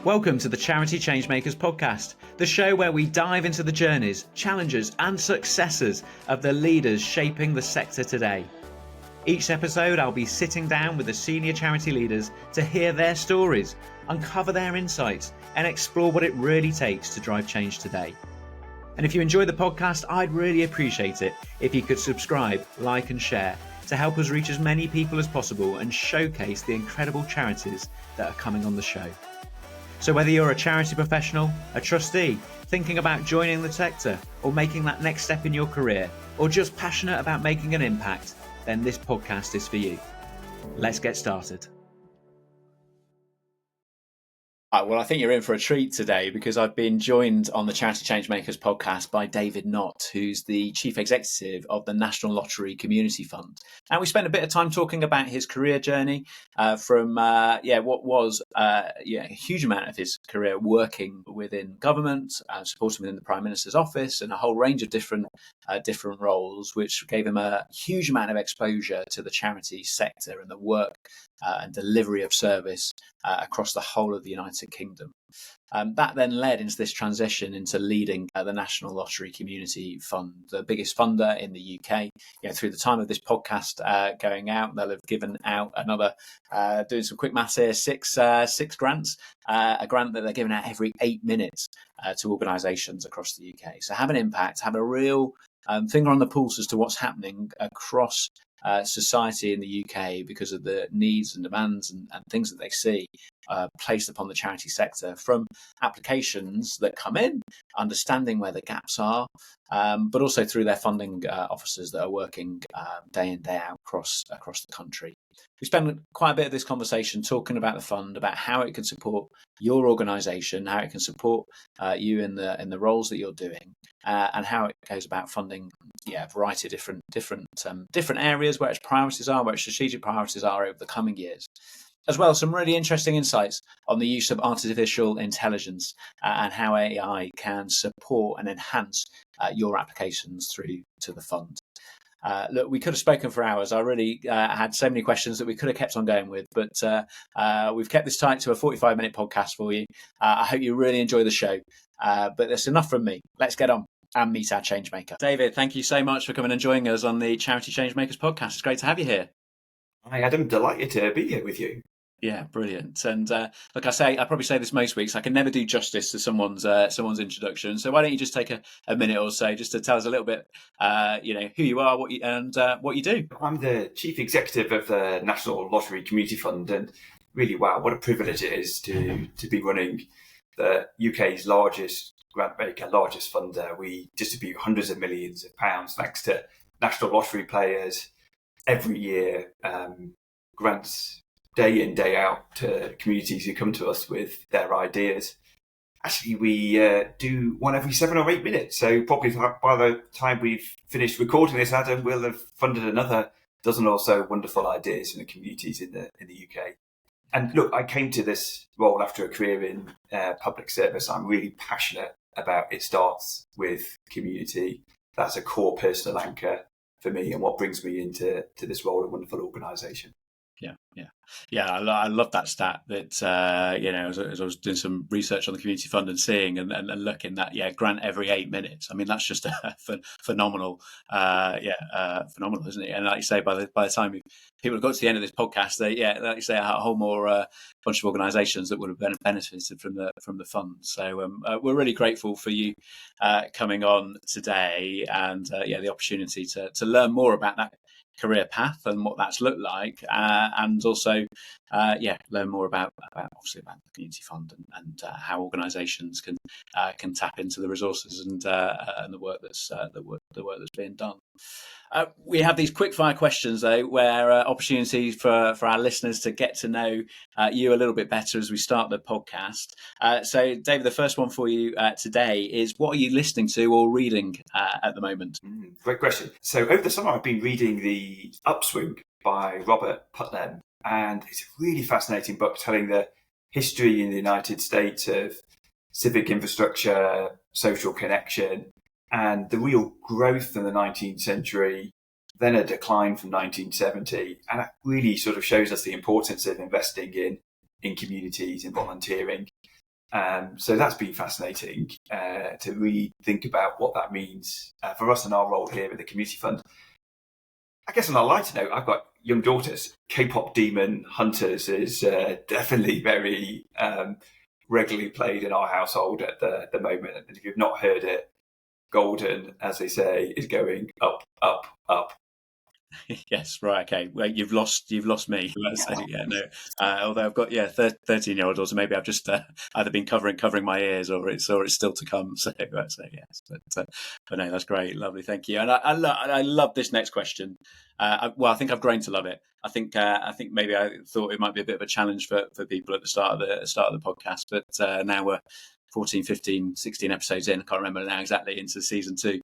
Welcome to the Charity Changemakers Podcast, the show where we dive into the journeys, challenges and successes of the leaders shaping the sector today. Each episode I'll be sitting down with the senior charity leaders to hear their stories, uncover their insights and explore what it really takes to drive change today. And if you enjoy the podcast, I'd really appreciate it if you could subscribe, like and share to help us reach as many people as possible and showcase the incredible charities that are coming on the show. So whether you're a charity professional, a trustee, thinking about joining the sector or making that next step in your career, or just passionate about making an impact, then this podcast is for you. Let's get started. Well, I think you're in for a treat today because I've been joined on the Charity Changemakers podcast by David Knott, who's the Chief Executive of the National Lottery Community Fund. And we spent a bit of time talking about his career journey from what was a huge amount of his career working within government, supporting within the Prime Minister's office and a whole range of different roles, which gave him a huge amount of exposure to the charity sector and the work and delivery of service across the whole of the United Kingdom. That then led into this transition into leading the National Lottery Community Fund, the biggest funder in the UK. Through the time of this podcast going out, they'll have given out another, doing some quick maths here, six grants, a grant that they're giving out every 8 minutes to organisations across the UK. So have an impact, have a real finger on the pulse as to what's happening across society in the UK because of the needs and demands and things that they see placed upon the charity sector, from applications that come in, understanding where the gaps are, but also through their funding officers that are working day in, day out across the country. We spend quite a bit of this conversation talking about the fund, about how it can support your organisation, how it can support you in the roles that you're doing, and how it goes about funding a variety of different areas, where its priorities are, where its strategic priorities are over the coming years. As well, some really interesting insights on the use of artificial intelligence and how AI can support and enhance your applications through to the fund. Look, we could have spoken for hours. I really had so many questions that we could have kept on going with, but we've kept this tight to a 45-minute podcast for you. I hope you really enjoy the show, but that's enough from me. Let's get on and meet our changemaker. David, thank you so much for coming and joining us on the Charity Changemakers podcast. It's great to have you here. Hi, Adam. Delighted to be here with you. Yeah, brilliant. And like I probably say this most weeks, I can never do justice to someone's introduction. So why don't you just take a minute or so just to tell us a little bit, who you are, what you do. I'm the Chief Executive of the National Lottery Community Fund, and really, wow, what a privilege it is to be running the UK's largest grant maker, largest funder. We distribute hundreds of millions of pounds thanks to national lottery players every year, grants day in, day out to communities who come to us with their ideas. Actually, we do one every 7 or 8 minutes. So probably by the time we've finished recording this, Adam, we'll have funded another dozen or so wonderful ideas in the communities in the UK. And look, I came to this role after a career in public service. I'm really passionate about it starts with community. That's a core personal anchor for me and what brings me into this role in a wonderful organisation. Yeah. I love that stat that, as I was doing some research on the community fund and seeing and looking that, grant every 8 minutes. I mean, that's just phenomenal, phenomenal, isn't it? And like you say, by the time people have got to the end of this podcast, like you say, a whole more bunch of organisations that would have benefited from the fund. So we're really grateful for you coming on today and the opportunity to learn more about that career path and what that's looked like, and also learn more about obviously about the community fund and how organisations can tap into the resources and the work that's being done. We have these quick fire questions though, where opportunities for our listeners to get to know you a little bit better as we start the podcast. So David, the first one for you today is, what are you listening to or reading at the moment? Great question. So over the summer I've been reading The Upswing by Robert Putnam, and it's a really fascinating book telling the history in the United States of civic infrastructure, social connection, and the real growth in the 19th century, then a decline from 1970. And that really sort of shows us the importance of investing in communities, in volunteering. So that's been fascinating to really think about what that means for us and our role here at the Community Fund. I guess on a lighter note, I've got young daughters. K-pop Demon Hunters is definitely very regularly played in our household at the moment. And if you've not heard it, Golden, as they say, is going up, up, up. Yes, right, okay. Well, you've lost me. Although I've got 13-year-old daughter, maybe I've just either been covering my ears, or it's still to come. So yes, but no, that's great, lovely, thank you. And I love this next question. I think I've grown to love it. I think maybe I thought it might be a bit of a challenge for people at the start of the podcast, but now we're 14, 15, 16 episodes in, I can't remember now exactly, into season 2.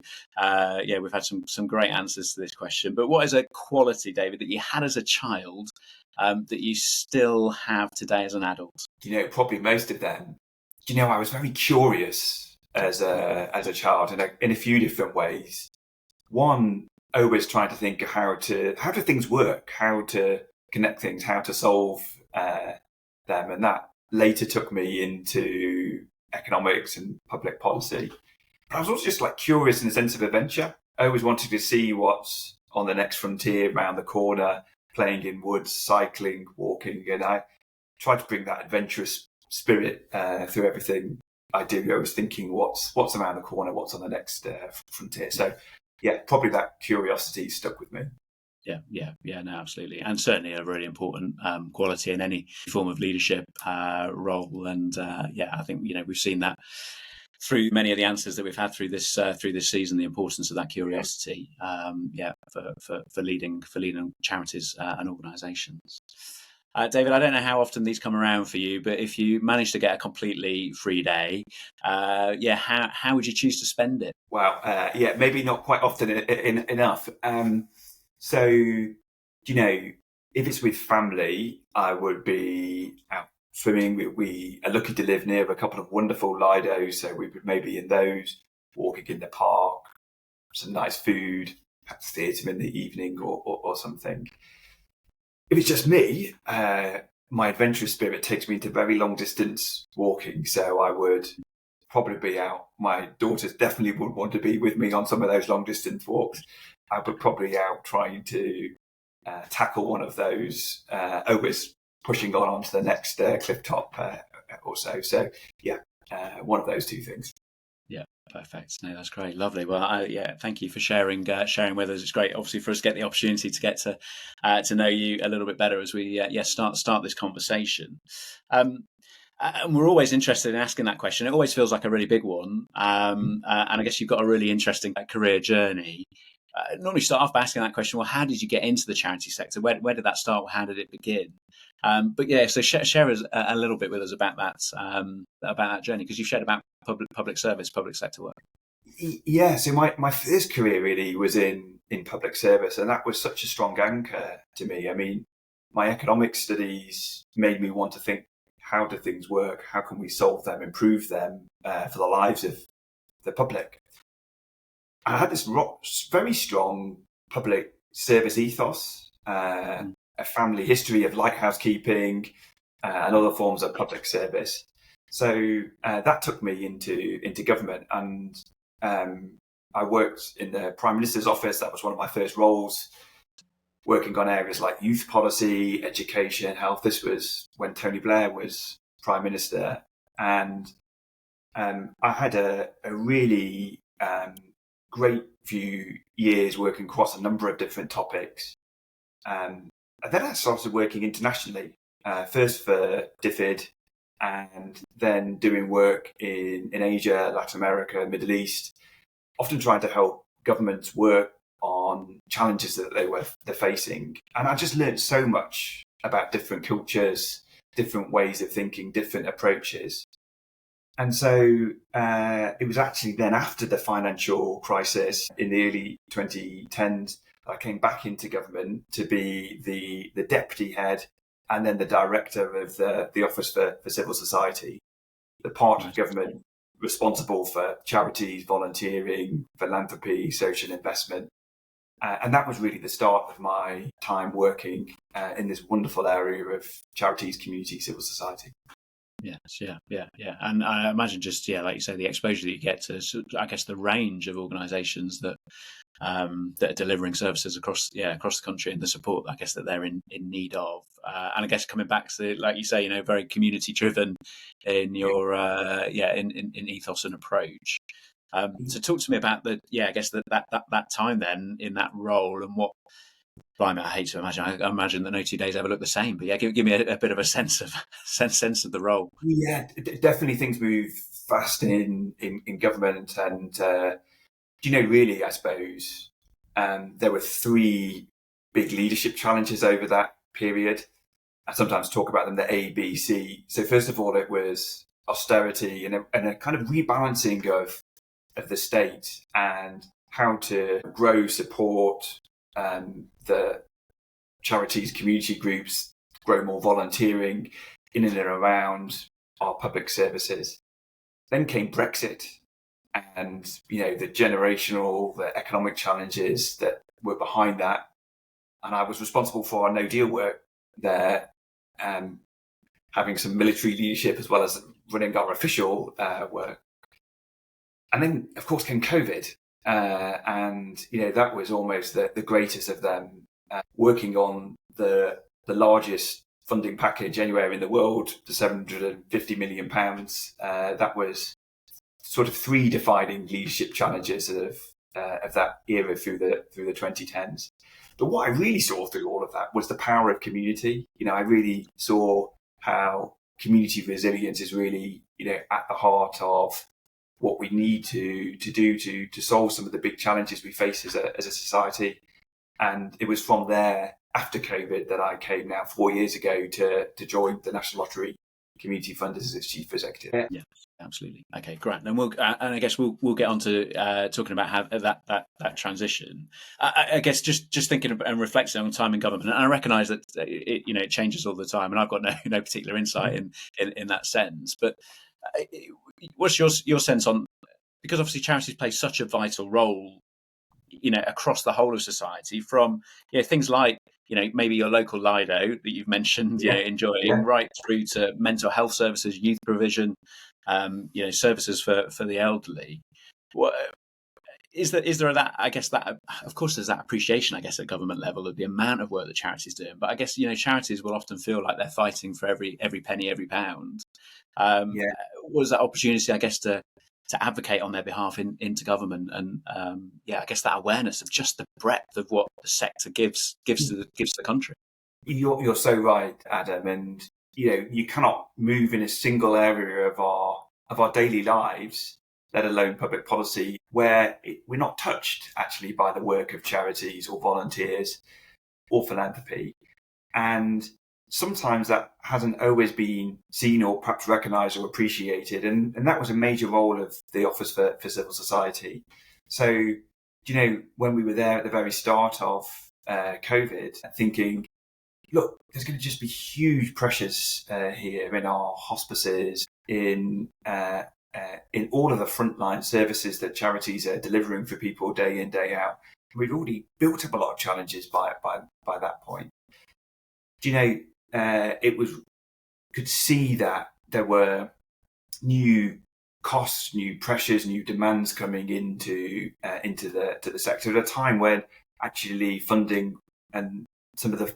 We've had some great answers to this question. But what is a quality, David, that you had as a child that you still have today as an adult? Probably most of them. I was very curious as a child in a few different ways. One, always trying to think of how do things work, how to connect things, how to solve them. And that later took me into economics and public policy. But I was also just curious in the sense of adventure. I always wanted to see what's on the next frontier around the corner, playing in woods, cycling, walking. And I tried to bring that adventurous spirit through everything I do. I was thinking what's around the corner, what's on the next frontier. So yeah, probably that curiosity stuck with me. Yeah, no, absolutely. And certainly a really important quality in any form of leadership role. And I think, we've seen that through many of the answers that we've had through this season, the importance of that curiosity, for leading charities and organisations. David, I don't know how often these come around for you, but if you manage to get a completely free day, how would you choose to spend it? Wow, maybe not quite often enough. So, if it's with family, I would be out swimming. We are lucky to live near a couple of wonderful lidos, so we would maybe in those, walking in the park, some nice food, perhaps theatre in the evening or something. If it's just me, my adventurous spirit takes me into very long distance walking, so I would probably be out. My daughters definitely would want to be with me on some of those long distance walks. I would probably out trying to tackle one of those, always pushing onto the next cliff top or so. So one of those two things. Yeah, perfect. No, that's great, lovely. Well, thank you for sharing with us. It's great, obviously, for us to get the opportunity to get to know you a little bit better as we start this conversation. And we're always interested in asking that question. It always feels like a really big one. And I guess you've got a really interesting career journey. Normally start off by asking that question, well, how did you get into the charity sector? Where did that start? How did it begin? So share us a little bit with us about that journey, because you've shared about public service, public sector work. Yeah, so my first career really was in public service, and that was such a strong anchor to me. I mean, my economics studies made me want to think, how do things work? How can we solve them, improve them for the lives of the public? I had this very strong public service ethos, a family history of lighthouse keeping and other forms of public service. So that took me into government, and I worked in the Prime Minister's office. That was one of my first roles, working on areas like youth policy, education, health. This was when Tony Blair was Prime Minister, and I had a really great few years working across a number of different topics. And then I started working internationally, first for DFID, and then doing work in Asia, Latin America, Middle East, often trying to help governments work on challenges that they're facing. And I just learned so much about different cultures, different ways of thinking, different approaches. And so it was actually then after the financial crisis in the early 2010s, I came back into government to be the deputy head and then the director of the Office for Civil Society, the part of government responsible for charities, volunteering, philanthropy, social investment. And that was really the start of my time working in this wonderful area of charities, community, civil society. Yeah. And I imagine just, like you say, the exposure that you get to, I guess, the range of organisations that are delivering services across the country, and the support, I guess, that they're in need of. And I guess coming back to, like you say, very community driven in your in ethos and approach. So talk to me about that time then in that role, and what. Blimey, I hate to imagine. I imagine that no 2 days ever look the same. But give me a bit of a sense of the role. Yeah, definitely things move fast in government, and really, I suppose there were three big leadership challenges over that period. I sometimes talk about them, the A, B, C. So first of all, it was austerity and a kind of rebalancing of the state, and how to grow, support the charities, community groups, grow more volunteering in and around our public services. Then came Brexit, and the generational, the economic challenges that were behind that. And I was responsible for our no deal work there, having some military leadership as well as running our official work. And then, of course, came COVID. And that was almost the greatest of them, working on the largest funding package anywhere in the world, the £750 million. That was sort of three defining leadership challenges of that era through the 2010s. But what I really saw through all of that was the power of community. I really saw how community resilience is really at the heart of what we need to do to solve some of the big challenges we face as a society. And it was from there, after COVID, that I came now 4 years ago to join the National Lottery Community Fund as its chief executive. Yeah, absolutely. Okay, great. And I guess we'll get on to talking about how that transition. I guess just thinking and reflecting on time in government, and I recognise that it changes all the time, and I've got no particular insight in that sense. But what's your sense on, because obviously charities play such a vital role, across the whole of society, from things like maybe your local Lido that you've mentioned, enjoying, right through to mental health services, youth provision, services for the elderly. What is there that, I guess, that of course there's that appreciation, I guess, at government level of the amount of work that charities doing, but I guess charities will often feel like they're fighting for every penny, every pound. Was that opportunity, I guess, to advocate on their behalf into government, and I guess that awareness of just the breadth of what the sector gives to the country. You're so right, Adam, and you cannot move in a single area of our daily lives, let alone public policy, where we're not touched actually by the work of charities or volunteers or philanthropy. And sometimes that hasn't always been seen or perhaps recognised or appreciated. And that was a major role of the Office for Civil Society. So, when we were there at the very start of COVID, thinking, look, there's going to just be huge pressures here in our hospices, in all of the frontline services that charities are delivering for people day in, day out. We'd already built up a lot of challenges by that point. Could see that there were new costs, new pressures, new demands coming into the sector at a time when actually funding and some of the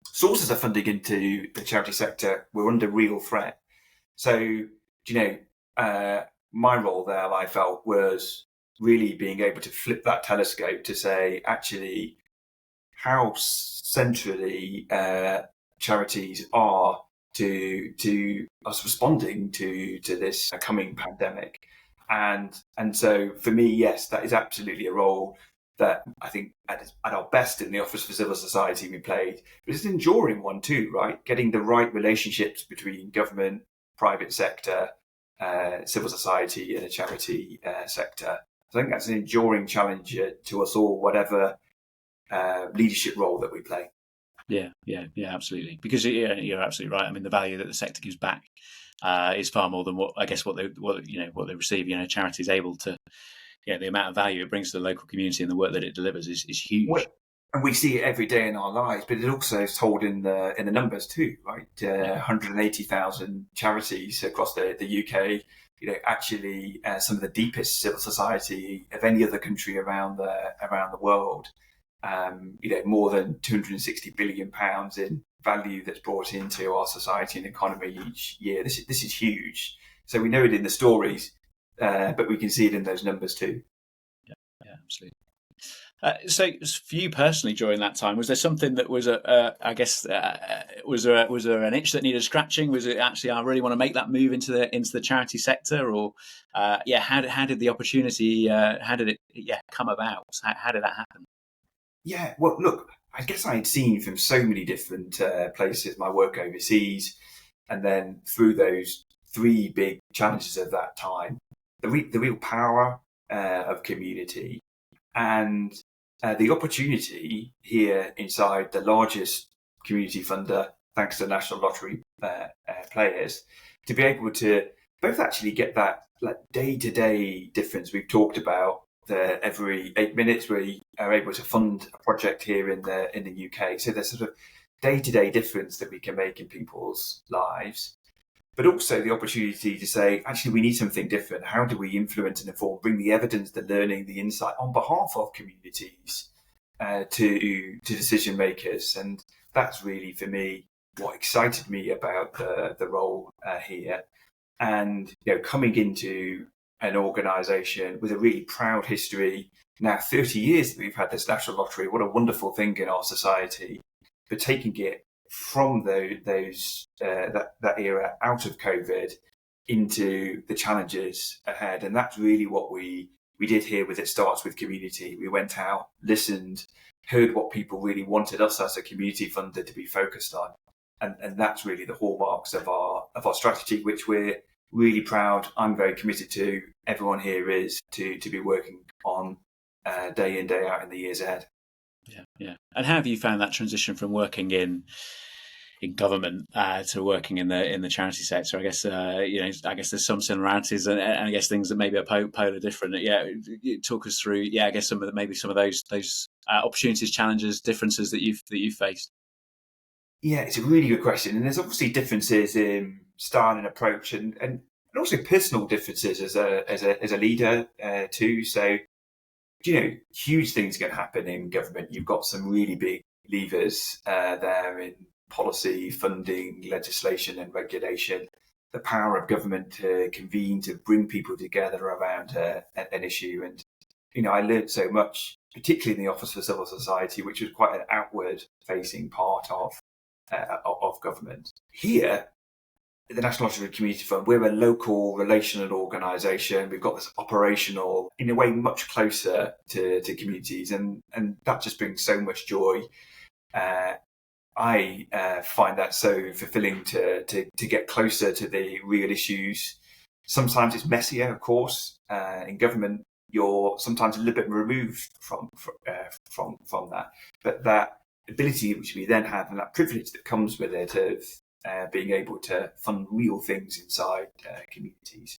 sources of funding into the charity sector were under real threat. So, my role there, I felt, was really being able to flip that telescope to say, actually, how centrally charities are to us responding to this coming pandemic. And so for me, yes, that is absolutely a role that I think at our best in the Office for Civil Society we played. But it's an enduring one too, right? Getting the right relationships between government, private sector, civil society and the charity sector. I think that's an enduring challenge to us all, whatever leadership role that we play. Yeah, absolutely. Because you're absolutely right. I mean, the value that the sector gives back is far more than what they receive. Charity is able to, the amount of value it brings to the local community and the work that it delivers is huge. And we see it every day in our lives, but it also is told in the numbers too, right? 180,000 charities across the UK. Actually, some of the deepest civil society of any other country around the world. More than £260 billion in value that's brought into our society and economy each year. This is huge. So we know it in the stories, but we can see it in those numbers too. Yeah, absolutely. So for you personally, during that time, was there something that was was there an itch that needed scratching? Was it actually, I really want to make that move into the charity sector, or how did the opportunity come about? How did that happen? Yeah, well, look, I guess I had seen from so many different places my work overseas, and then through those three big challenges of that time, the real power of community and the opportunity here inside the largest community funder, thanks to the National Lottery players, to be able to both actually get that day-to-day difference we've talked about, every 8 minutes we are able to fund a project here in the UK. So there's sort of day-to-day difference that we can make in people's lives, but also the opportunity to say, actually, we need something different. How do we influence and inform, bring the evidence, the learning, the insight on behalf of communities to decision makers? And that's really, for me, what excited me about the role here. And coming into an organisation with a really proud history, now 30 years that we've had this National Lottery, what a wonderful thing in our society, but taking it from that era out of COVID into the challenges ahead. And that's really what we did here with It Starts With Community. We went out, listened, heard what people really wanted us as a community funder to be focused on. And that's really the hallmarks of our strategy, which we're really proud. I'm very committed to. Everyone here is to be working on day in, day out in the years ahead. Yeah. And how have you found that transition from working in government to working in the charity sector? I guess I guess there's some similarities and I guess things that maybe are polar different. Yeah, talk us through. Yeah, I guess some of those opportunities, challenges, differences that you've faced. Yeah, it's a really good question, and there's obviously differences in style and approach, and also personal differences as a leader too. So, huge things can happen in government. You've got some really big levers there in policy, funding, legislation, and regulation. The power of government to convene, to bring people together around an issue, and I learned so much, particularly in the Office for Civil Society, which was quite an outward-facing part of government. Here, the National Lottery Community Fund, we're a local relational organisation. We've got this operational, in a way, much closer to communities, and that just brings so much joy. I find that so fulfilling to get closer to the real issues. Sometimes it's messier, of course. In government, you're sometimes a little bit removed from that, but that ability which we then have and that privilege that comes with it of being able to fund real things inside communities.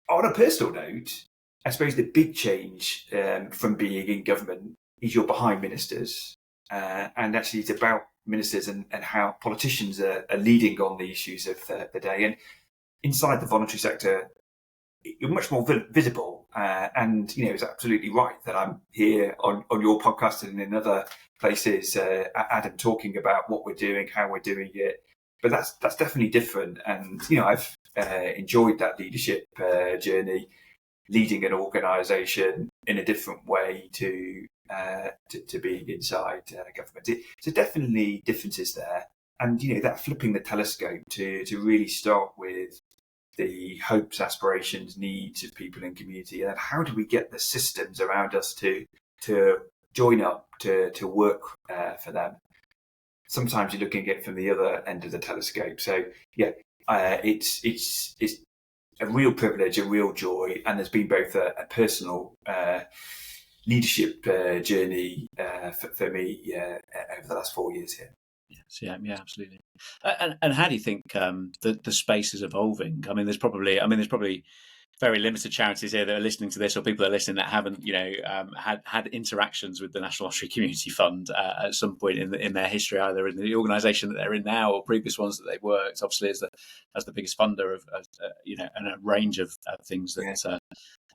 On a personal note, I suppose the big change from being in government is you're behind ministers, and actually it's about ministers and how politicians are leading on the issues of the day. And inside the voluntary sector, you're much more visible, and it's absolutely right that I'm here on your podcast and in other places, Adam, talking about what we're doing, how we're doing it. But that's definitely different, and I've enjoyed that leadership journey, leading an organisation in a different way to being inside government. So definitely differences there, and that flipping the telescope to really start with the hopes, aspirations, needs of people in community, and how do we get the systems around us to join up to work for them. Sometimes you're looking at it from the other end of the telescope. So it's a real privilege, a real joy, and there's been both a personal leadership journey for me over the last 4 years here. Yes, yeah, absolutely. And how do you think the space is evolving? I mean, there's probably very limited charities here that are listening to this, or people that are listening that haven't, had interactions with the National Lottery Community Fund at some point in their history, either in the organisation that they're in now or previous ones that they've worked. Obviously, as the biggest funder of and a range of things that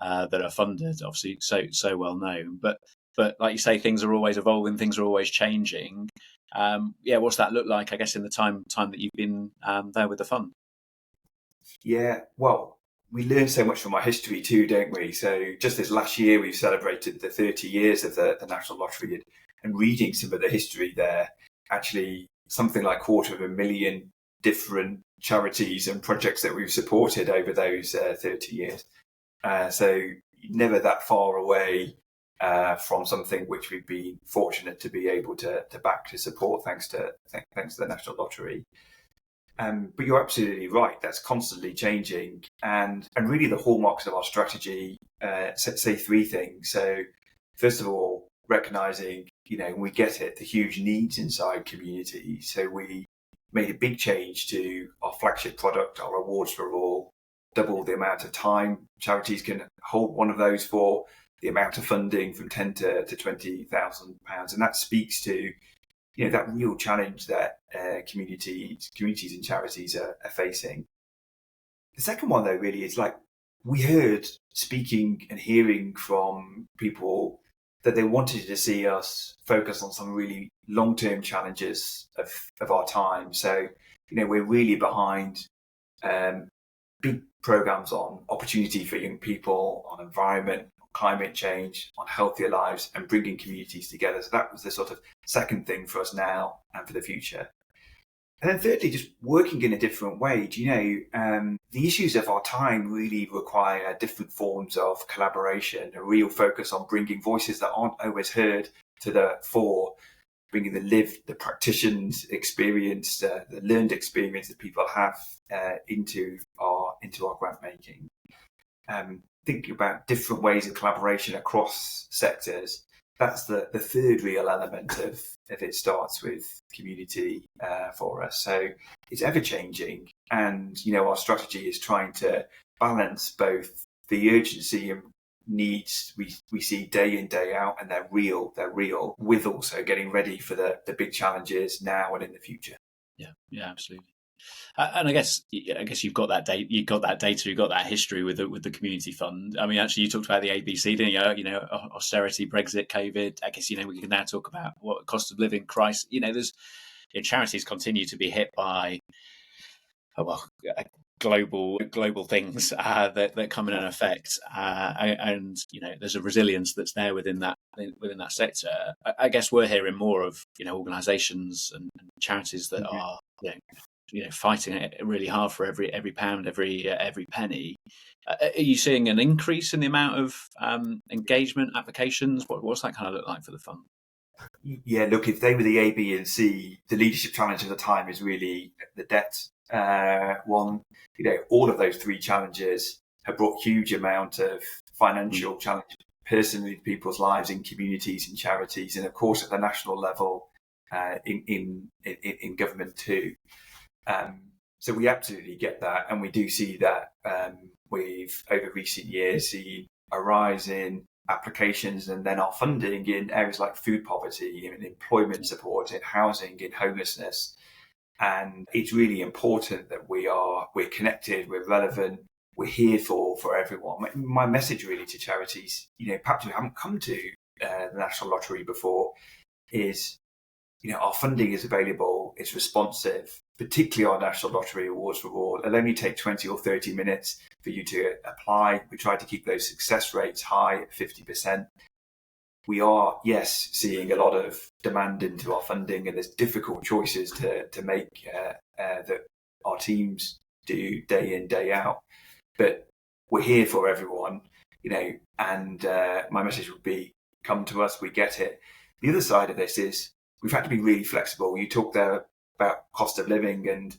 that are funded, obviously so well known. But like you say, things are always evolving, things are always changing. What's that look like, I guess, in the time that you've been there with the fund? Yeah, well, we learn so much from our history too, don't we? So just this last year, we've celebrated the 30 years of the National Lottery, and reading some of the history there, actually something like 250,000 different charities and projects that we've supported over those 30 years. So never that far away from something which we've been fortunate to be able to back, to support, thanks to the National Lottery. But you're absolutely right. That's constantly changing, and really the hallmarks of our strategy say three things. So, first of all, recognizing, we get it, the huge needs inside communities. So we made a big change to our flagship product, our Rewards for All, double the amount of time charities can hold one of those for, the amount of funding from £10,000 to £20,000, and that speaks to that real challenge that communities and charities are facing. The second one, though, really is we heard, speaking and hearing from people, that they wanted to see us focus on some really long-term challenges of our time. So, we're really behind big programs on opportunity for young people, on environment, climate change, on healthier lives, and bringing communities together. So that was the sort of second thing for us now and for the future. And then thirdly, just working in a different way. The issues of our time really require different forms of collaboration, a real focus on bringing voices that aren't always heard to the fore, bringing the lived, the practitioners' experience, the learned experience that people have into our grant making. Thinking about different ways of collaboration across sectors. That's the third real element of it. Starts with community for us. So it's ever changing, and our strategy is trying to balance both the urgency and needs we see day in, day out, and they're real, with also getting ready for the big challenges now and in the future. Yeah, absolutely. And I guess you've got that data, you've got that history with the community fund. I mean, actually, you talked about the ABC, didn't you? Austerity, Brexit, COVID. I guess we can now talk about what cost of living crisis. There's charities continue to be hit by global things that come in and affect, and there's a resilience that's there within that sector. I guess we're hearing more of organisations and charities that are fighting it really hard for every pound, every penny. Are you seeing an increase in the amount of engagement applications? What's that kind of look like for the fund? Yeah, look, if they were the A, B, and C, the leadership challenge of the time is really the debt one. All of those three challenges have brought huge amount of financial challenge personally to people's lives, in communities and charities, and of course at the national level in government too. So we absolutely get that, and we do see that we've over recent years seen a rise in applications and then our funding in areas like food poverty, in employment support, in housing, in homelessness. And it's really important that we're connected, we're relevant, we're here for everyone. My message really to charities, perhaps who haven't come to the National Lottery before, is our funding is available, it's responsive, particularly our National Lottery Awards for All. It'll only take 20 or 30 minutes for you to apply. We try to keep those success rates high at 50%. We are, yes, seeing a lot of demand into our funding, and there's difficult choices to make that our teams do day in, day out. But we're here for everyone, and my message would be, come to us, we get it. The other side of this is we've had to be really flexible. You talked there about cost of living, and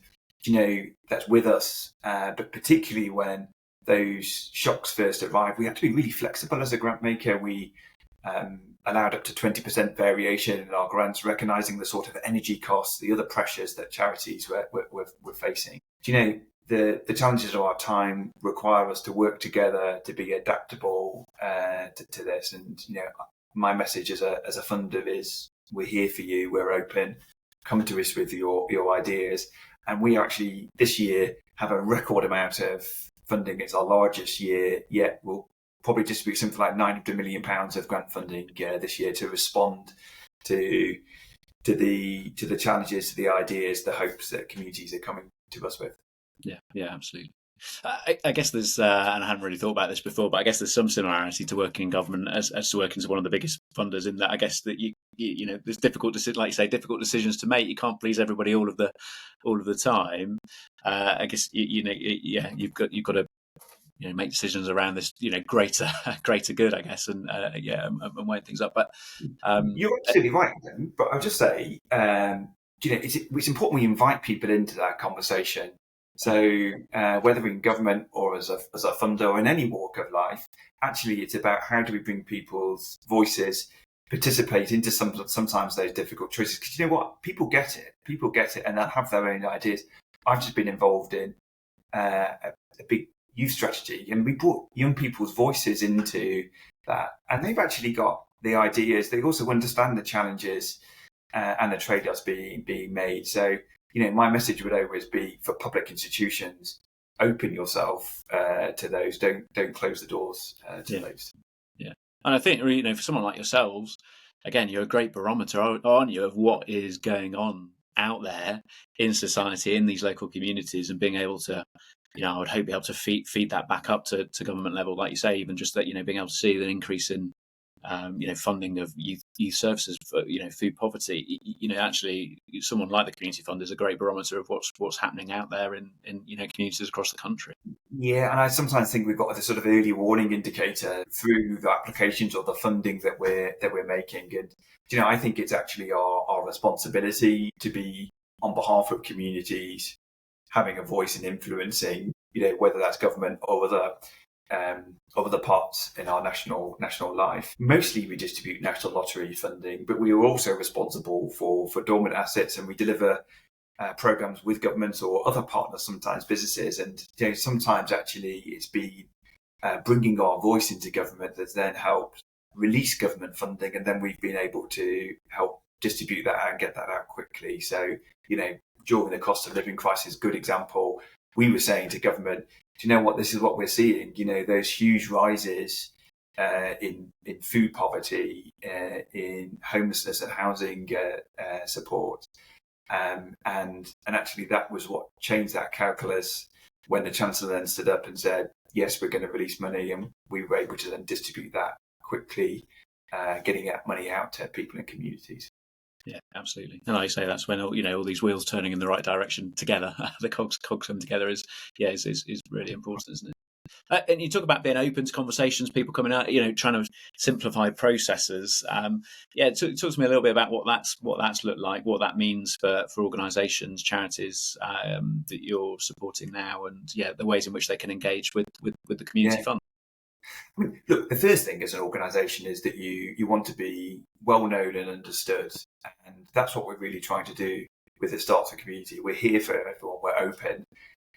that's with us, but particularly when those shocks first arrived, we had to be really flexible as a grant maker. We allowed up to 20% variation in our grants, recognising the sort of energy costs, the other pressures that charities were facing. the challenges of our time require us to work together to be adaptable to this. And my message as a funder is we're here for you. We're open. Come to us with your ideas. And we actually this year have a record amount of funding. It's our largest year yet. We'll probably distribute something like £900 million of grant funding this year to respond to the challenges, to the ideas, the hopes that communities are coming to us with. Yeah, absolutely. I guess there's, and I hadn't really thought about this before, but I guess there's some similarity to working in government as to working as one of the biggest funders, in that I guess that you know there's difficult decisions to make. You can't please everybody all of the time. I guess you've got to make decisions around this greater good, I guess, and weigh things up. But you're absolutely right, then. But I'll just say, it's important we invite people into that conversation. So whether in government or as a funder or in any walk of life, actually it's about how do we bring people's voices, participate into sometimes those difficult choices. Because you know what? People get it and they'll have their own ideas. I've just been involved in a big youth strategy, and we brought young people's voices into that. And they've actually got the ideas. They also understand the challenges and the trade-offs being made. So my message would always be for public institutions: open yourself to those. Don't close the doors to those. Yeah, and I think for someone like yourselves, again, you're a great barometer, aren't you, of what is going on out there in society, in these local communities, and being able to, I would hope, be able to feed that back up to government level, like you say, even just that, being able to see the increase in funding of youth services for food poverty. Actually, someone like the Community Fund is a great barometer of what's happening out there in communities across the country. Yeah, and I sometimes think we've got a sort of early warning indicator through the applications or the funding that we're making, and I think it's actually our responsibility to be on behalf of communities, having a voice and influencing, whether that's government or other parts in our national life. Mostly we distribute National Lottery funding, but we are also responsible for dormant assets, and we deliver programs with governments or other partners, sometimes businesses. And sometimes actually it's been bringing our voice into government that's then helped release government funding, and then we've been able to help distribute that and get that out quickly. So during the cost of living crisis, good example, we were saying to government, do you know what, this is what we're seeing, those huge rises in food poverty, in homelessness and housing support. And actually that was what changed that calculus when the Chancellor then stood up and said, yes, we're going to release money, and we were able to then distribute that quickly, getting that money out to people in communities. Yeah, absolutely. And like I say, that's when all these wheels turning in the right direction together, the cogs come together is really important, isn't it? And you talk about being open to conversations, people coming out, trying to simplify processes. Talk to me a little bit about what that's looked like, what that means for organisations, charities that you're supporting now, and the ways in which they can engage with the community fund. I mean, look, the first thing as an organisation is that you want to be well known and understood, and that's what we're really trying to do with the Starter community. We're here for everyone. We're open,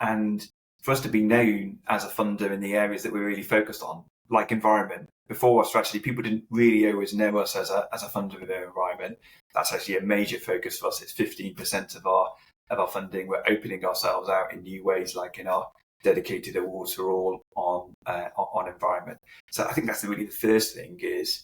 and for us to be known as a funder in the areas that we're really focused on, like environment. Before our strategy, people didn't really always know us as a funder of their environment. That's actually a major focus for us. It's 15% of our funding. We're opening ourselves out in new ways, like in our dedicated awards for all on environment. So I think that's really the first thing is,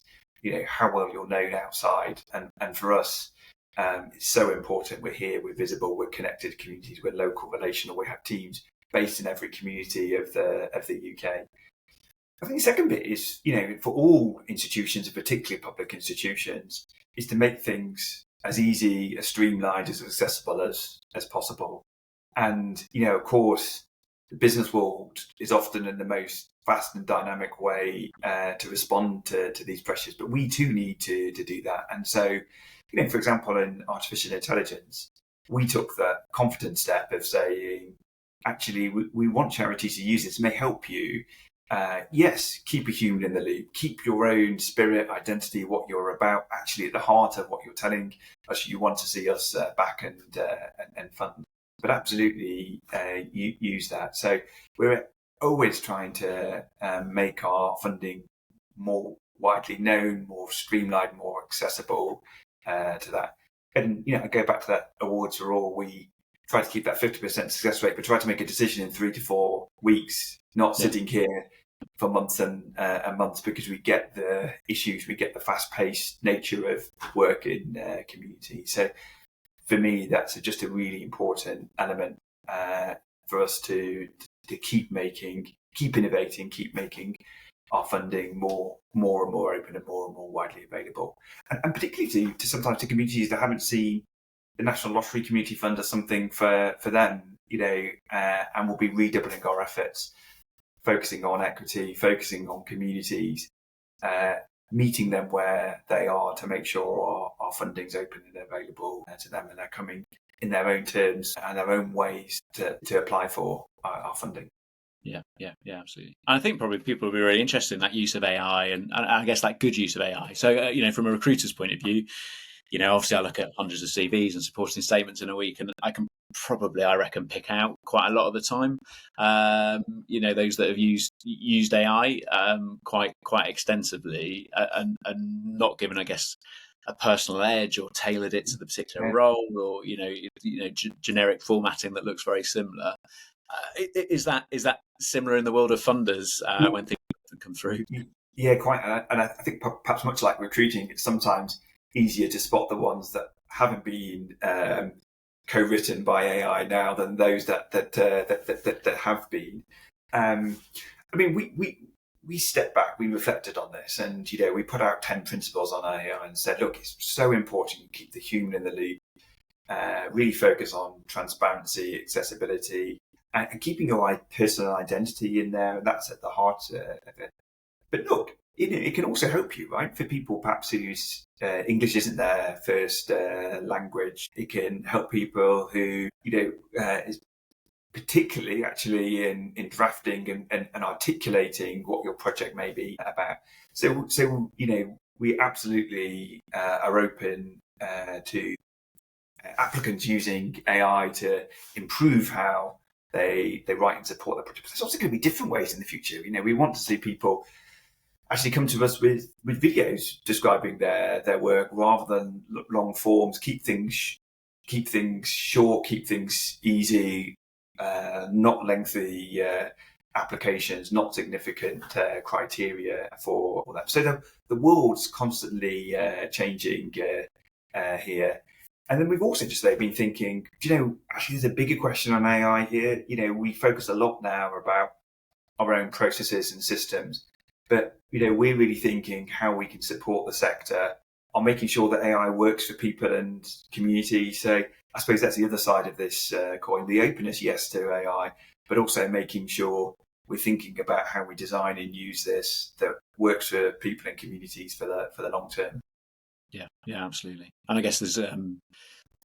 how well you're known outside. And for us, it's so important. We're here, we're visible, we're connected to communities, we're local, relational, we have teams based in every community of the UK. I think the second bit is, for all institutions, and particularly public institutions, is to make things as easy, as streamlined, as accessible as possible. And, of course, the business world is often in the most fast and dynamic way to respond to these pressures, but we too need to do that. And so, for example, in artificial intelligence, we took the confident step of saying, actually, we want charities to use this. It may help you. Yes, keep a human in the loop, keep your own spirit, identity, what you're about, actually at the heart of what you're telling us you want to see us back and fund. but absolutely use that. So we're always trying to make our funding more widely known, more streamlined, more accessible to that. And, I go back to that awards for all. We try to keep that 50% success rate, but try to make a decision in 3 to 4 weeks, not sitting here for months and months, because we get the issues, we get the fast-paced nature of work in community. So for me, that's just a really important element for us to keep innovating, keep making our funding more and more open and more widely available, and particularly to sometimes to communities that haven't seen the National Lottery Community Fund as something for them, and we'll be redoubling our efforts, focusing on equity, focusing on communities, meeting them where they are to make sure our funding's open and available to them, and they're coming in their own terms and their own ways to apply for our funding. Yeah, absolutely. And I think probably people will be really interested in that use of AI, and I guess that good use of AI. So, from a recruiter's point of view, obviously I look at hundreds of CVs and supporting statements in a week, and I can probably, I reckon, pick out quite a lot of the time, those that have used AI quite extensively and not given, I guess, a personal edge or tailored it to the particular role, or generic formatting that looks very similar. Is that similar in the world of funders when things come through? Yeah, quite. And I think perhaps much like recruiting, it's sometimes easier to spot the ones that haven't been co-written by AI now than those that have been. We stepped back, we reflected on this, and we put out 10 principles on AI and said, look, it's so important you keep the human in the loop, really focus on transparency, accessibility, and keeping your personal identity in there, and that's at the heart of it. But look, it can also help you, right? For people perhaps whose English isn't their first language, it can help people who, is particularly actually in drafting and articulating what your project may be about. So we absolutely are open to applicants using AI to improve how they write and support their project. There's also going to be different ways in the future. We want to see people actually come to us with videos describing their work rather than long forms. Keep things short, keep things easy, not lengthy applications, not significant criteria for that. So the world's constantly changing here. And then we've also just been thinking, actually there's a bigger question on AI here. We focus a lot now about our own processes and systems, but, we're really thinking how we can support the sector on making sure that AI works for people and community. So I suppose that's the other side of this coin, the openness, yes, to AI, but also making sure we're thinking about how we design and use this that works for people and communities for the long term. Yeah, absolutely. And I guess there's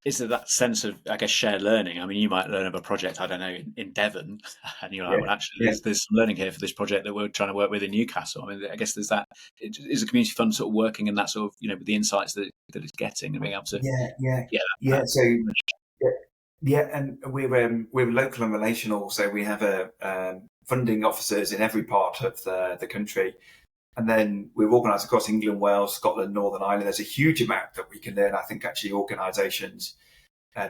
is there that sense of, I guess, shared learning? I mean, you might learn of a project, I don't know, in Devon, and you're like, well, actually, there's some learning here for this project that we're trying to work with in Newcastle. I mean, I guess there's that. Is the community fund sort of working in that sort of, with the insights that it's getting and being able to, and we're local and relational, so we have funding officers in every part of the country. And then we're organised across England, Wales, Scotland, Northern Ireland. There's a huge amount that we can learn. I think actually organisations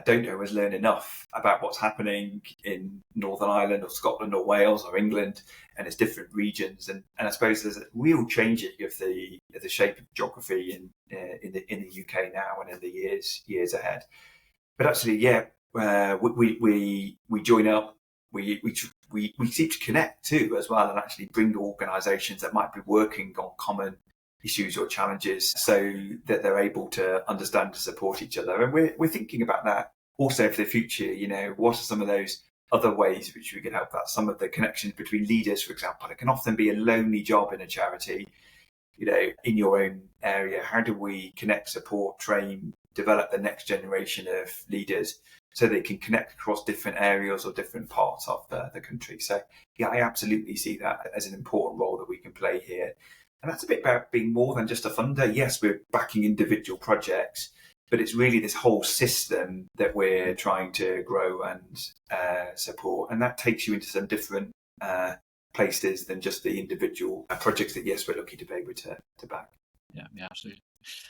don't always learn enough about what's happening in Northern Ireland or Scotland or Wales or England and its different regions. And I suppose there's a real changing of the shape of geography in the UK now and in the years ahead. But actually, we join up. We seek to connect too as well, and actually bring organisations that might be working on common issues or challenges so that they're able to understand and support each other. And we're thinking about that also for the future. What are some of those other ways which we can help that? Some of the connections between leaders, for example. It can often be a lonely job in a charity, in your own area. How do we connect, support, train, develop the next generation of leaders so they can connect across different areas or different parts of the country? So, I absolutely see that as an important role that we can play here. And that's a bit about being more than just a funder. Yes, we're backing individual projects, but it's really this whole system that we're trying to grow and support. And that takes you into some different places than just the individual projects that, yes, we're lucky to be able to back. Yeah, absolutely.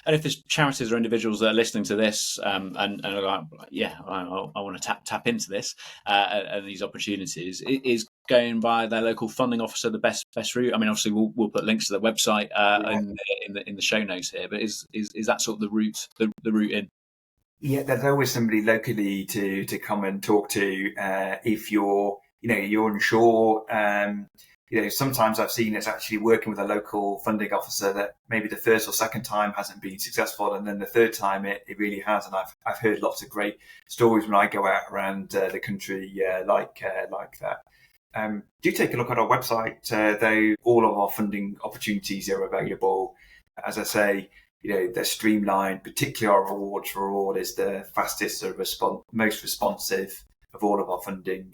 And if there's charities or individuals that are listening to this and are like, I want to tap into this and these opportunities, is going by their local funding officer the best route? I mean, obviously we'll put links to the website in the show notes here, but is that sort of the route in? Yeah, there's always somebody locally to come and talk to if you're unsure. Sometimes I've seen it's actually working with a local funding officer that maybe the first or second time hasn't been successful, and then the third time it really has. And I've heard lots of great stories when I go out around the country like that. Do take a look at our website, though. All of our funding opportunities are available. As I say, they're streamlined. Particularly our Rewards for All is the fastest most responsive of all of our funding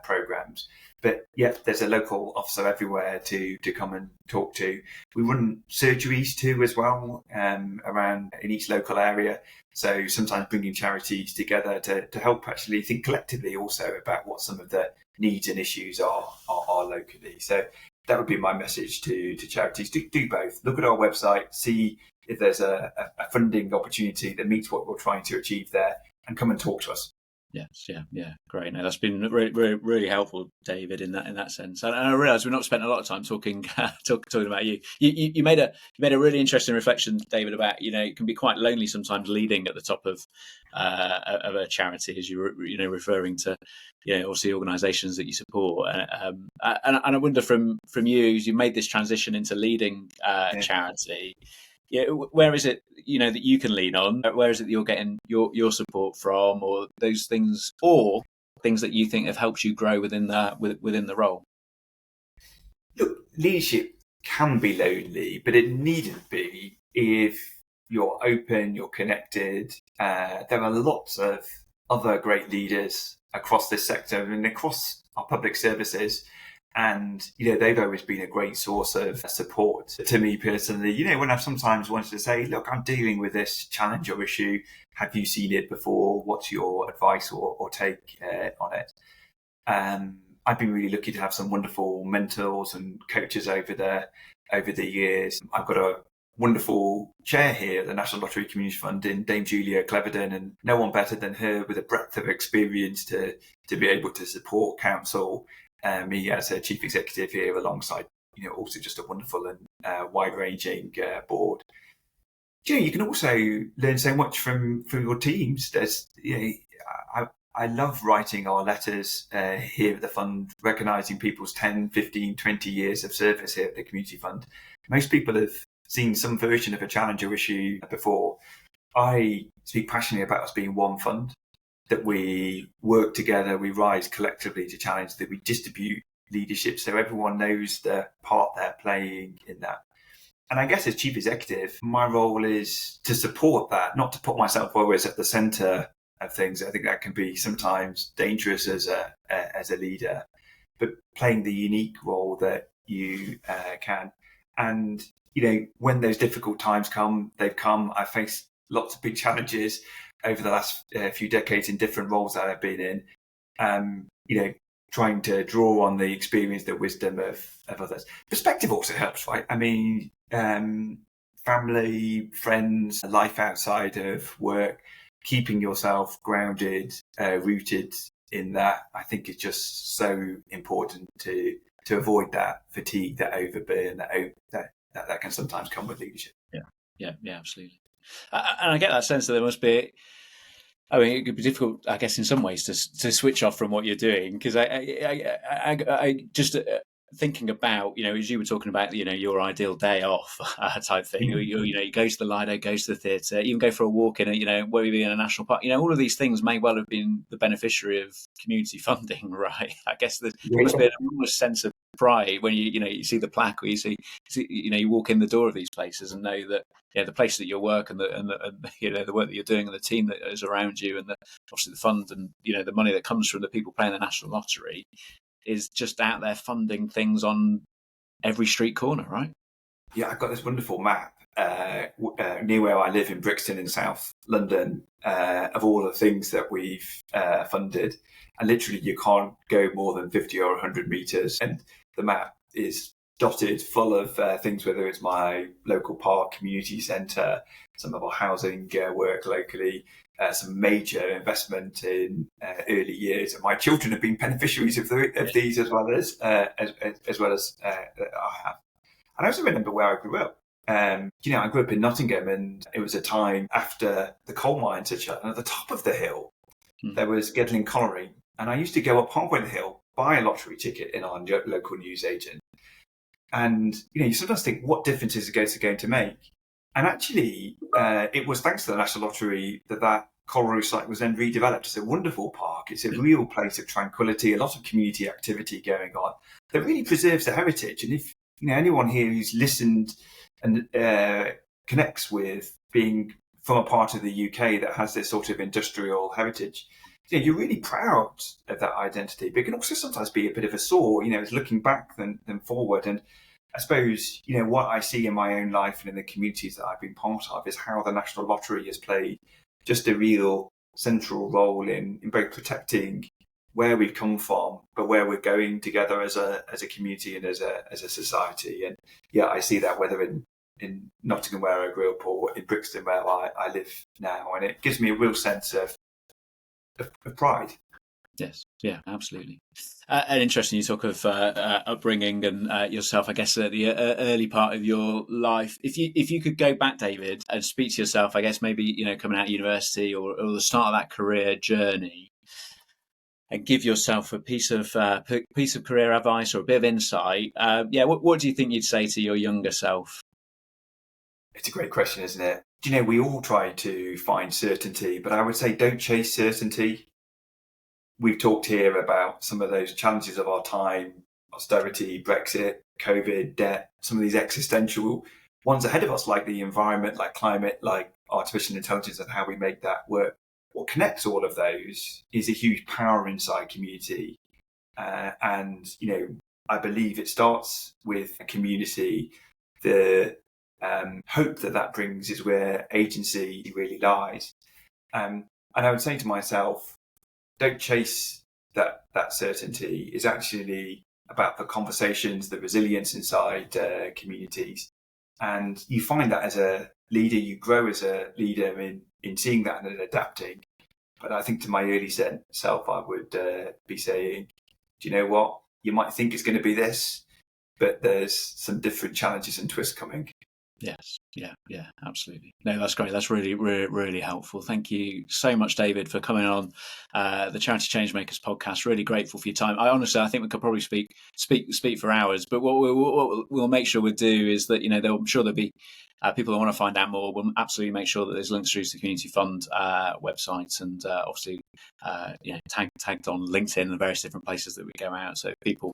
programs. But yeah, there's a local officer everywhere to come and talk to. We run surgeries too as well around in each local area. So sometimes bringing charities together to help actually think collectively also about what some of the needs and issues are locally. So that would be my message to charities. Do both. Look at our website, see if there's a funding opportunity that meets what we're trying to achieve there, and come and talk to us. Yes, yeah, great. No, that's been really helpful, David, in that sense. And I realise we've not spent a lot of time talking about you. You made a really interesting reflection, David, about it can be quite lonely sometimes leading at the top of a charity, as you're referring to, obviously organisations that you support. And I wonder from you, as you made this transition into leading charity. Yeah, where is it that you can lean on? Where is it that you're getting your support from, or those things, or things that you think have helped you grow within the role? Look, leadership can be lonely, but it needn't be if you're open, you're connected. There are lots of other great leaders across this sector and across our public services. And, they've always been a great source of support to me personally. When I've sometimes wanted to say, look, I'm dealing with this challenge or issue. Have you seen it before? What's your advice or take on it? I've been really lucky to have some wonderful mentors and coaches over the years. I've got a wonderful chair here at the National Lottery Community Fund in Dame Julia Cleverden, and no one better than her with a breadth of experience to be able to support council. Me as a chief executive here, alongside also just a wonderful and wide-ranging board. You can also learn so much from your teams. There's I love writing our letters here at the fund, recognising people's 10, 15, 20 years of service here at the community fund. Most people have seen some version of a challenge or issue before. I speak passionately about us being one fund, that we work together, we rise collectively to challenge, that we distribute leadership so everyone knows the part they're playing in that. And I guess as chief executive, my role is to support that, not to put myself always at the centre of things. I think that can be sometimes dangerous as a leader, but playing the unique role that you can. And, when those difficult times come, they've come. I faced lots of big challenges over the last few decades in different roles that I've been in, trying to draw on the experience, the wisdom of others. Perspective also helps, right? I mean, family, friends, life outside of work, keeping yourself grounded, rooted in that, I think is just so important to avoid that fatigue, that overburn, that can sometimes come with leadership. Yeah, absolutely. And I get that sense that there must be. I mean, it could be difficult, I guess, in some ways to switch off from what you're doing, because I just thinking about, as you were talking about, your ideal day off type thing. You go to the Lido, go to the theatre, even go for a walk in where you be in a national park. All of these things may well have been the beneficiary of community funding, right? I guess there must be an enormous sense of pride when you see the plaque, or you see you walk in the door of these places and know that the place that you work and the work that you're doing and the team that is around you, and obviously the fund and the money that comes from the people playing the national lottery is just out there funding things on every street corner, right? Yeah, I've got this wonderful map near where I live in Brixton in South London, of all the things that we've funded. And literally you can't go more than 50 or 100 metres. And the map is dotted full of things, whether it's my local park, community centre, some of our housing work locally, some major investment in early years. And my children have been beneficiaries of these as well as I have. And I also remember where I grew up. I grew up in Nottingham, and it was a time after the coal mines had shut. And at the top of the hill, there was Gedling Colliery. And I used to go up halfway the hill, buy a lottery ticket in our local newsagent. And, you sometimes think, what difference is it going to make? And actually, it was thanks to the National Lottery that colliery site was then redeveloped. It's a wonderful park. It's a real place of tranquility, a lot of community activity going on that really preserves the heritage. And if, anyone here who's listened and connects with being from a part of the UK that has this sort of industrial heritage, you're really proud of that identity, but it can also sometimes be a bit of a sore, it's looking back than forward. And I suppose, what I see in my own life and in the communities that I've been part of is how the National Lottery has played just a real central role in both protecting where we've come from, but where we're going together as a community and as a society. And I see that whether in Nottingham where I grew up or in Brixton where I live now, and it gives me a real sense of pride. Yes, yeah, absolutely. And interesting, you talk of upbringing and yourself, I guess, at the early part of your life. If you could go back, David, and speak to yourself, I guess maybe coming out of university or the start of that career journey, and give yourself a piece of career advice or a bit of insight. What do you think you'd say to your younger self? It's a great question, isn't it? We all try to find certainty, but I would say don't chase certainty. We've talked here about some of those challenges of our time: austerity, Brexit, COVID, debt, some of these existential ones ahead of us, like the environment, like climate, like artificial intelligence, and how we make that work. What connects all of those is a huge power inside community. And I believe it starts with a community. The hope that brings is where agency really lies. And I would say to myself, don't chase that certainty. It's actually about the conversations, the resilience inside communities. And you find that as a leader, you grow as a leader in seeing that and adapting. But I think to my early self, I would be saying, do you know what? You might think it's going to be this, but there's some different challenges and twists coming. Yes. Yeah, absolutely. No, that's great. That's really, really, really helpful. Thank you so much, David, for coming on the Charity Changemakers podcast. Really grateful for your time. I think we could probably speak for hours, but what we'll make sure we do is that, I'm sure there'll be people that want to find out more. We'll absolutely make sure that there's links through to the Community Fund website, and obviously tagged on LinkedIn and various different places that we go out. So if people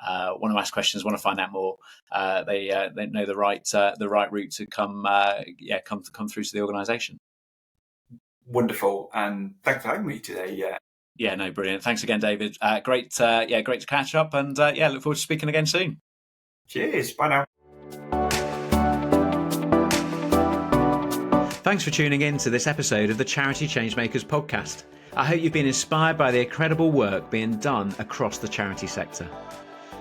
want to ask questions, want to find out more, they know the right route to come through to the organisation. Wonderful, and thanks for having me today. Yeah, no, brilliant. Thanks again, David. Great to catch up, and look forward to speaking again soon. Cheers. Bye now. Thanks for tuning in to this episode of the Charity Changemakers Podcast. I hope you've been inspired by the incredible work being done across the charity sector.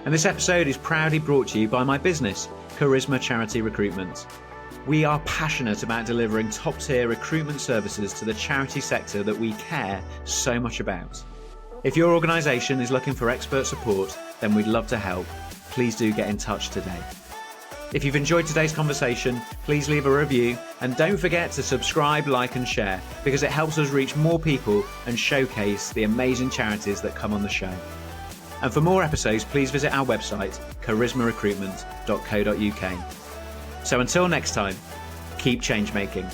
And this episode is proudly brought to you by my business, Charisma Charity Recruitment. We are passionate about delivering top-tier recruitment services to the charity sector that we care so much about. If your organisation is looking for expert support, then we'd love to help. Please do get in touch today. If you've enjoyed today's conversation, please leave a review, and don't forget to subscribe, like and share, because it helps us reach more people and showcase the amazing charities that come on the show. And for more episodes, please visit our website, charismarecruitment.co.uk. So until next time, keep change making.